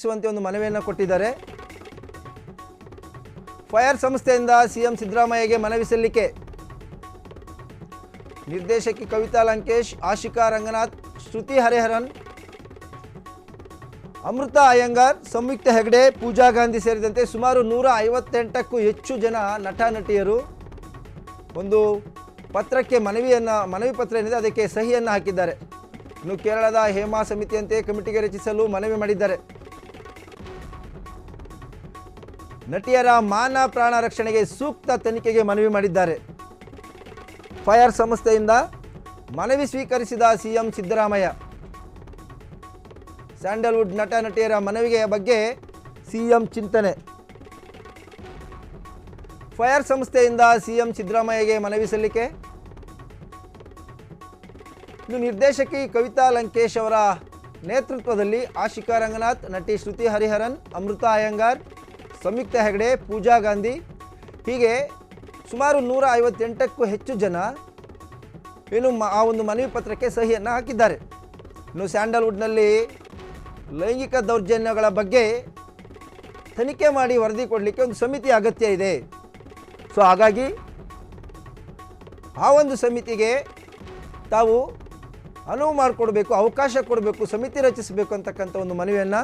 ರಚಿಸುವಂತೆ ಒಂದು ಮನವಿಯನ್ನು ಕೊಟ್ಟಿದ್ದಾರೆ. ಫೈರ್ ಸಂಸ್ಥೆಯಿಂದ ಸಿಎಂ ಸಿದ್ದರಾಮಯ್ಯಗೆ ಮನವಿ ಸಲ್ಲಿಕೆ. ನಿರ್ದೇಶಕಿ ಕವಿತಾ ಲಂಕೇಶ್, ಆಶಿಕಾ ರಂಗನಾಥ್, ಶ್ರುತಿ ಹರಿಹರನ್, ಅಮೃತ ಅಯ್ಯಂಗಾರ್, ಸಂಯುಕ್ತ ಹೆಗಡೆ, ಪೂಜಾ ಗಾಂಧಿ ಸೇರಿದಂತೆ ಸುಮಾರು 158ಕ್ಕೂ ಹೆಚ್ಚು ಜನ ನಟ ನಟಿಯರು ಒಂದು ಪತ್ರಕ್ಕೆ ಮನವಿ ಪತ್ರ ಏನಿದೆ ಅದಕ್ಕೆ ಸಹಿಯನ್ನು ಹಾಕಿದ್ದಾರೆ. ಇನ್ನು ಕೇರಳದ ಹೇಮಾ ಸಮಿತಿಯಂತೆ ಕಮಿಟಿಗೆ ರಚಿಸಲು ಮನವಿ ಮಾಡಿದ್ದಾರೆ. ನಟಿಯರ ಮಾನ ಪ್ರಾಣ ರಕ್ಷಣೆಗೆ ಸೂಕ್ತ ತನಿಖೆಗೆ ಮನವಿ ಮಾಡಿದ್ದಾರೆ. ಫೈರ್ ಸಂಸ್ಥೆಯಿಂದ ಮನವಿ ಸ್ವೀಕರಿಸಿದ ಸಿಎಂ ಸಿದ್ದರಾಮಯ್ಯ. ಸ್ಯಾಂಡಲ್ವುಡ್ ನಟ ನಟಿಯರ ಮನವಿಗೆ ಬಗ್ಗೆ ಸಿಎಂ ಚಿಂತನೆ. ಫೈರ್ ಸಂಸ್ಥೆಯಿಂದ ಸಿಎಂ ಸಿದ್ದರಾಮಯ್ಯಗೆ ಮನವಿ ಸಲ್ಲಿಕೆ. ಇನ್ನು ನಿರ್ದೇಶಕಿ ಕವಿತಾ ಲಂಕೇಶ್ ಅವರ ನೇತೃತ್ವದಲ್ಲಿ ಆಶಿಕಾ ರಂಗನಾಥ್, ನಟಿ ಶ್ರುತಿ ಹರಿಹರನ್, ಅಮೃತ ಅಯ್ಯಂಗಾರ್, ಸಂಯುಕ್ತ ಹೆಗಡೆ, ಪೂಜಾ ಗಾಂಧಿ ಹೀಗೆ ಸುಮಾರು 158ಕ್ಕೂ ಹೆಚ್ಚು ಜನ ಆ ಒಂದು ಮನವಿ ಪತ್ರಕ್ಕೆ ಸಹಿಯನ್ನು ಹಾಕಿದ್ದಾರೆ. ಇನ್ನು ಸ್ಯಾಂಡಲ್ವುಡ್ನಲ್ಲಿ ಲೈಂಗಿಕ ದೌರ್ಜನ್ಯಗಳ ಬಗ್ಗೆ ತನಿಖೆ ಮಾಡಿ ವರದಿ ಕೊಡಲಿಕ್ಕೆ ಒಂದು ಸಮಿತಿ ಅಗತ್ಯ ಇದೆ. ಸೊ ಹಾಗಾಗಿ ಆ ಒಂದು ಸಮಿತಿಗೆ ತಾವು ಅನುವು ಮಾಡಿಕೊಡ್ಬೇಕು, ಅವಕಾಶ ಕೊಡಬೇಕು, ಸಮಿತಿ ರಚಿಸಬೇಕು ಅಂತಕ್ಕಂಥ ಒಂದು ಮನವಿಯನ್ನು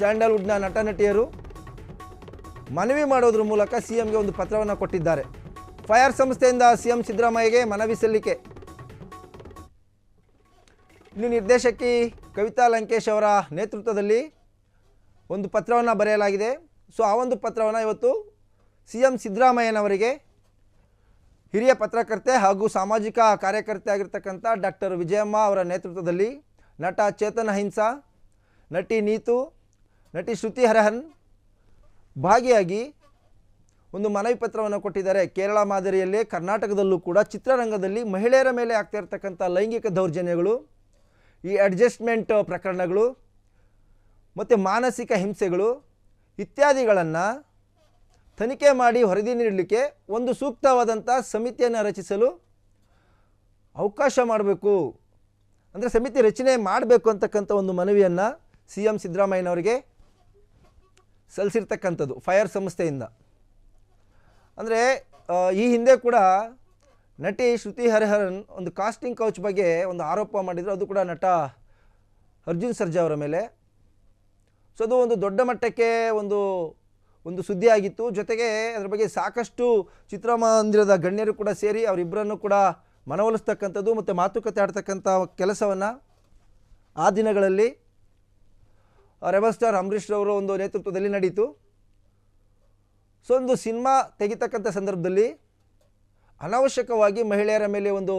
ಸ್ಯಾಂಡಲ್ವುಡ್ನ ನಟ ನಟಿಯರು ಮನವಿ ಮಾಡೋದ್ರ ಮೂಲಕ ಸಿಎಂಗೆ ಒಂದು ಪತ್ರವನ್ನು ಕೊಟ್ಟಿದ್ದಾರೆ. ಫೈರ್ ಸಂಸ್ಥೆಯಿಂದ ಸಿಎಂ ಸಿದ್ದರಾಮಯ್ಯಗೆ ಮನವಿ ಸಲ್ಲಿಕೆ. ಇನ್ನು ನಿರ್ದೇಶಕಿ ಕವಿತಾ ಲಂಕೇಶ್ ಅವರ ನೇತೃತ್ವದಲ್ಲಿ ಒಂದು ಪತ್ರವನ್ನು ಬರೆಯಲಾಗಿದೆ. ಸೊ ಆ ಒಂದು ಪತ್ರವನ್ನು ಇವತ್ತು ಸಿಎಂ ಸಿದ್ದರಾಮಯ್ಯನವರಿಗೆ ಹಿರಿಯ ಪತ್ರಕರ್ತೆ ಹಾಗೂ ಸಾಮಾಜಿಕ ಕಾರ್ಯಕರ್ತೆ ಆಗಿರ್ತಕ್ಕಂಥ ಡಾಕ್ಟರ್ ವಿಜಯಮ್ಮ ಅವರ ನೇತೃತ್ವದಲ್ಲಿ ನಟ ಚೇತನ್ ಅಹಿಂಸಾ, ನಟಿ ನೀತು, ನಟಿ ಶ್ರುತಿ ಹರಿಹರನ್ ಭಾಗಿಯಾಗಿ ಒಂದು ಮನವಿ ಪತ್ರವನ್ನು ಕೊಟ್ಟಿದ್ದಾರೆ. ಕೇರಳ ಮಾದರಿಯಲ್ಲೇ ಕರ್ನಾಟಕದಲ್ಲೂ ಕೂಡ ಚಿತ್ರರಂಗದಲ್ಲಿ ಮಹಿಳೆಯರ ಮೇಲೆ ಆಗ್ತಾ ಇರತಕ್ಕಂಥ ಲೈಂಗಿಕ ದೌರ್ಜನ್ಯಗಳು, ಈ ಅಡ್ಜಸ್ಟ್ಮೆಂಟ್ ಪ್ರಕರಣಗಳು ಮತ್ತು ಮಾನಸಿಕ ಹಿಂಸೆಗಳು ಇತ್ಯಾದಿಗಳನ್ನು ತನಿಖೆ ಮಾಡಿ ವರದಿ ನೀಡಲಿಕ್ಕೆ ಒಂದು ಸೂಕ್ತವಾದಂಥ ಸಮಿತಿಯನ್ನು ರಚಿಸಲು ಅವಕಾಶ ಮಾಡಬೇಕು, ಅಂದರೆ ಸಮಿತಿ ರಚನೆ ಮಾಡಬೇಕು ಅಂತಕ್ಕಂಥ ಒಂದು ಮನವಿಯನ್ನು ಸಿಎಂ ಸಿದ್ದರಾಮಯ್ಯನವರಿಗೆ ಸಲ್ಲಿಸಿರ್ತಕ್ಕಂಥದ್ದು ಫೈರ್ ಸಂಸ್ಥೆಯಿಂದ. ಅಂದರೆ ಈ ಹಿಂದೆ ಕೂಡ ನಟಿ ಶ್ರುತಿ ಹರಿಹರನ್ ಒಂದು ಕಾಸ್ಟಿಂಗ್ ಕೌಚ್ ಬಗ್ಗೆ ಒಂದು ಆರೋಪ ಮಾಡಿದರು, ಅದು ಕೂಡ ನಟ ಅರ್ಜುನ್ ಸರ್ಜಾ ಅವರ ಮೇಲೆ. ಸೊ ಅದು ಒಂದು ದೊಡ್ಡ ಮಟ್ಟಕ್ಕೆ ಒಂದು ಸುದ್ದಿ ಆಗಿತ್ತು. ಜೊತೆಗೆ ಅದರ ಬಗ್ಗೆ ಸಾಕಷ್ಟು ಚಿತ್ರಮಂದಿರದ ಗಣ್ಯರು ಕೂಡ ಸೇರಿ ಅವರಿಬ್ಬರನ್ನು ಕೂಡ ಮನವೊಲಿಸ್ತಕ್ಕಂಥದ್ದು ಮತ್ತು ಮಾತುಕತೆ ಆಡ್ತಕ್ಕಂಥ ಕೆಲಸವನ್ನು ಆ ದಿನಗಳಲ್ಲಿ ರೆಬಲ್ ಸ್ಟಾರ್ ಅಂಬರೀಷ್ ರವರು ಒಂದು ನೇತೃತ್ವದಲ್ಲಿ ನಡೀತು. ಸೊ ಒಂದು ಸಿನಿಮಾ ತೆಗಿತಕ್ಕಂಥ ಸಂದರ್ಭದಲ್ಲಿ ಅನಾವಶ್ಯಕವಾಗಿ ಮಹಿಳೆಯರ ಮೇಲೆ ಒಂದು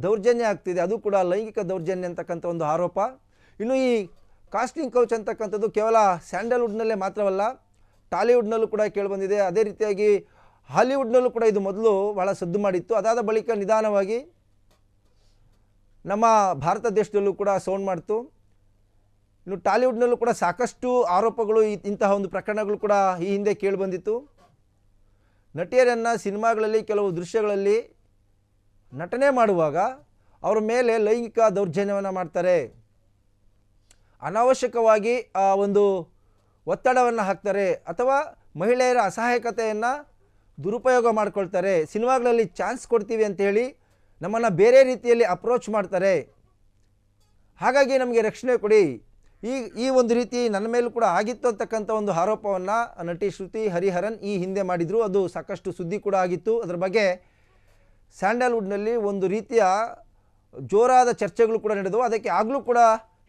ದೌರ್ಜನ್ಯ ಆಗ್ತಿದೆ, ಅದು ಕೂಡ ಲೈಂಗಿಕ ದೌರ್ಜನ್ಯ ಅಂತಕ್ಕಂಥ ಒಂದು ಆರೋಪ. ಇನ್ನು ಈ ಕಾಸ್ಟಿಂಗ್ ಕೌಚ್ ಅಂತಕ್ಕಂಥದ್ದು ಕೇವಲ ಸ್ಯಾಂಡಲ್ವುಡ್ನಲ್ಲೇ ಮಾತ್ರವಲ್ಲ, ಟಾಲಿವುಡ್ನಲ್ಲೂ ಕೂಡ ಕೇಳಿಬಂದಿದೆ. ಅದೇ ರೀತಿಯಾಗಿ ಹಾಲಿವುಡ್ನಲ್ಲೂ ಕೂಡ ಇದು ಮೊದಲು ಭಾಳ ಸದ್ದು ಮಾಡಿತ್ತು. ಅದಾದ ಬಳಿಕ ನಿಧಾನವಾಗಿ ನಮ್ಮ ಭಾರತ ದೇಶದಲ್ಲೂ ಕೂಡ ಸೌಂಡ್ ಮಾಡ್ತು. ಇನ್ನು ಟಾಲಿವುಡ್ನಲ್ಲೂ ಕೂಡ ಸಾಕಷ್ಟು ಆರೋಪಗಳು ಇಂತಹ ಒಂದು ಪ್ರಕರಣಗಳು ಕೂಡ ಈ ಹಿಂದೆ ಕೇಳಿಬಂದಿತ್ತು. ನಟಿಯರನ್ನು ಸಿನಿಮಾಗಳಲ್ಲಿ ಕೆಲವು ದೃಶ್ಯಗಳಲ್ಲಿ ನಟನೆ ಮಾಡುವಾಗ ಅವರ ಮೇಲೆ ಲೈಂಗಿಕ ದೌರ್ಜನ್ಯವನ್ನು ಮಾಡ್ತಾರೆ, ಅನಾವಶ್ಯಕವಾಗಿ ಒಂದು ಒತ್ತಡವನ್ನು ಹಾಕ್ತಾರೆ, ಅಥವಾ ಮಹಿಳೆಯರ ಅಸಹಾಯಕತೆಯನ್ನು ದುರುಪಯೋಗ ಮಾಡ್ಕೊಳ್ತಾರೆ. ಸಿನಿಮಾಗಳಲ್ಲಿ ಚಾನ್ಸ್ ಕೊಡ್ತೀವಿ ಅಂಥೇಳಿ ನಮ್ಮನ್ನು ಬೇರೆ ರೀತಿಯಲ್ಲಿ ಅಪ್ರೋಚ್ ಮಾಡ್ತಾರೆ, ಹಾಗಾಗಿ ನಮಗೆ ರಕ್ಷಣೆ ಕೊಡಿ. ಈ ಒಂದು ರೀತಿ ನನ್ನ ಮೇಲೂ ಕೂಡ ಆಗಿತ್ತು ಅಂತಕ್ಕಂಥ ಒಂದು ಆರೋಪವನ್ನು ನಟಿ ಶ್ರುತಿ ಹರಿಹರನ್ ಈ ಹಿಂದೆ ಮಾಡಿದರು. ಅದು ಸಾಕಷ್ಟು ಸುದ್ದಿ ಕೂಡ ಆಗಿತ್ತು. ಅದರ ಬಗ್ಗೆ ಸ್ಯಾಂಡಲ್ವುಡ್ನಲ್ಲಿ ಒಂದು ರೀತಿಯ ಜೋರಾದ ಚರ್ಚೆಗಳು ಕೂಡ ನಡೆದವು. ಅದಕ್ಕೆ ಆಗಲೂ ಕೂಡ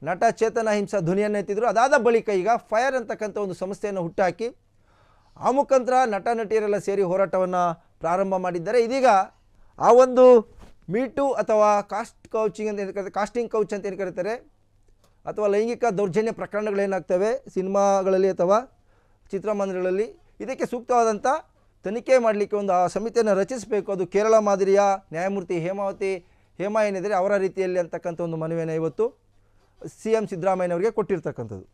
ನಟ ಚೇತನ್ ಅಹಿಂಸಾ ಧ್ವನಿಯನ್ನು ಎತ್ತಿದ್ರು. ಅದಾದ ಬಳಿಕ ಈಗ ಫೈರ್ ಅಂತಕ್ಕಂಥ ಒಂದು ಸಂಸ್ಥೆಯನ್ನು ಹುಟ್ಟುಹಾಕಿ ಆ ಮುಖಾಂತರ ನಟ ನಟಿಯರೆಲ್ಲ ಸೇರಿ ಹೋರಾಟವನ್ನು ಪ್ರಾರಂಭ ಮಾಡಿದ್ದಾರೆ. ಇದೀಗ ಆ ಒಂದು ಮೀಟು ಅಥವಾ ಕಾಸ್ಟಿಂಗ್ ಕೌಚ್ ಅಂತ ಏನು ಕರೀತಾರೆ, ಅಥವಾ ಲೈಂಗಿಕ ದೌರ್ಜನ್ಯ ಪ್ರಕರಣಗಳೇನಾಗ್ತವೆ ಸಿನಿಮಾಗಳಲ್ಲಿ ಅಥವಾ ಚಿತ್ರಮಂದಿರಗಳಲ್ಲಿ, ಇದಕ್ಕೆ ಸೂಕ್ತವಾದಂಥ ತನಿಖೆ ಮಾಡಲಿಕ್ಕೆ ಒಂದು ಆ ಸಮಿತಿಯನ್ನು ರಚಿಸಬೇಕು. ಅದು ಕೇರಳ ಮಾದರಿಯ ನ್ಯಾಯಮೂರ್ತಿ ಹೇಮಾ ಏನಿದ್ದಾರೆ ಅವರ ರೀತಿಯಲ್ಲಿ ಅಂತಕ್ಕಂಥ ಒಂದು ಮನವಿಯನ್ನು ಇವತ್ತು ಸಿಎಂ ಸಿದ್ದರಾಮಯ್ಯನವರಿಗೆ ಕೊಟ್ಟಿರ್ತಕ್ಕಂಥದ್ದು.